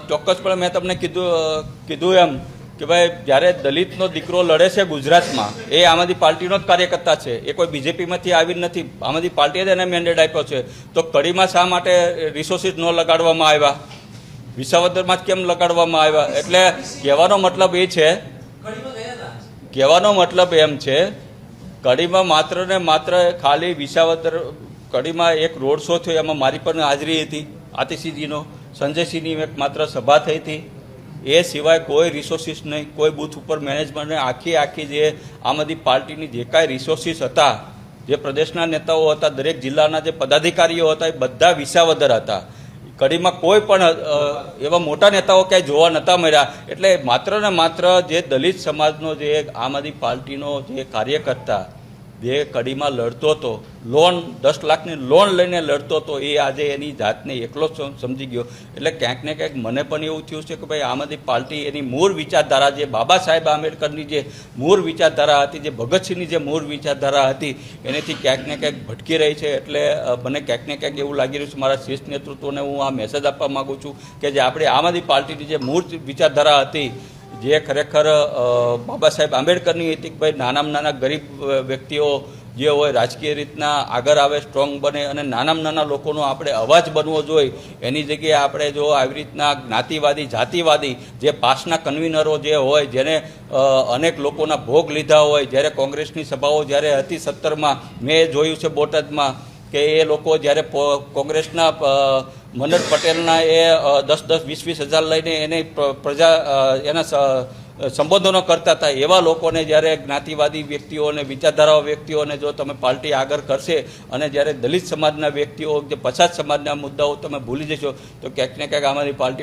ચોક્કસપણે મેં તમને કીધું એમ કે ભાઈ જ્યારે દલિતનો દીકરો લડે છે ગુજરાતમાં એ આમ આદમી પાર્ટીનો જ કાર્યકર્તા છે, એ કોઈ બીજેપીમાંથી આવી નથી. આમ આદમી પાર્ટીએ જ એને મેન્ડેટ આપ્યો છે. તો કડીમાં શા માટે રિસોર્સિસ ન લગાડવામાં આવ્યા, વિસાવદરમાં જ કેમ લગાડવામાં આવ્યા? એટલે કહેવાનો મતલબ એમ છે કડીમાં માત્ર ને માત્ર ખાલી વિસાવદર કડીમાં એક રોડ શો થયો, એમાં મારી પણ હાજરી હતી, આતિશીજીનો સંજયસિંહની એક માત્ર સભા થઈ હતી. એ સિવાય કોઈ રિસોર્સિસ નહીં, કોઈ બૂથ ઉપર મેનેજમેન્ટ આખી જે આમ આદમી પાર્ટીની જે કાંઈ રિસોર્સિસ હતા, જે પ્રદેશના નેતાઓ હતા, દરેક જિલ્લાના જે પદાધિકારીઓ હતા, એ બધા વિસાવદર હતા. કડીમાં કોઈ પણ એવા મોટા નેતાઓ ક્યાંય જોવા નહોતા મળ્યા. એટલે માત્ર ને માત્ર જે દલિત સમાજનો જે આમ આદમી પાર્ટીનો જે કાર્યકર્તા જે કડીમાં લડતો હતો, લોન 10 લાખની લોન લઈને લડતો હતો, એ આજે એની જાતને એકલો સમજી ગયો. એટલે ક્યાંક ને ક્યાંક મને પણ એવું થયું છે કે ભાઈ આમ આદમી પાર્ટી એની મૂળ વિચારધારા, જે બાબા સાહેબ આંબેડકરની જે મૂળ વિચારધારા હતી, જે ભગતસિંહની જે મૂળ વિચારધારા હતી, એનાથી ક્યાંક ને ક્યાંક ભટકી રહી છે. એટલે મને ક્યાંક ને ક્યાંક એવું લાગી રહ્યું છે, મારા શીર્ષ નેતૃત્વને હું આ મેસેજ આપવા માગું છું કે જે આપણે આમ આદમી પાર્ટીની જે મૂળ વિચારધારા હતી, જે ખરેખર બાબા સાહેબ આંબેડકરની હતી કે ભાઈ નાના ગરીબ વ્યક્તિઓ જે હોય રાજકીય રીતના આગળ આવે, સ્ટ્રોંગ બને અને નાના લોકોનો આપણે અવાજ બનવો જોઈએ. એની જગ્યાએ આપણે જો આવી રીતના જ્ઞાતિવાદી, જાતિવાદી જે પાસના કન્વીનરો જે હોય, જેને અનેક લોકોના ભોગ લીધા હોય, જ્યારે કોંગ્રેસની સભાઓ જ્યારે હતી 17માં, મેં જોયું છે બોટાદમાં કે એ લોકો જ્યારે કોંગ્રેસના મનોજ પટેલના એ 10-20 હજાર લઈને એને એના સંબોધનો કરતા હતા, એવા લોકોને જ્યારે જ્ઞાતિવાદી વ્યક્તિઓને, વિચારધારાઓ વ્યક્તિઓને જો તમે પાર્ટી આગળ કરશે અને જ્યારે દલિત સમાજના વ્યક્તિઓ, જે પછાત સમાજના મુદ્દાઓ તમે ભૂલી જશો, તો ક્યાંક ને ક્યાંક આમાંથી પાર્ટી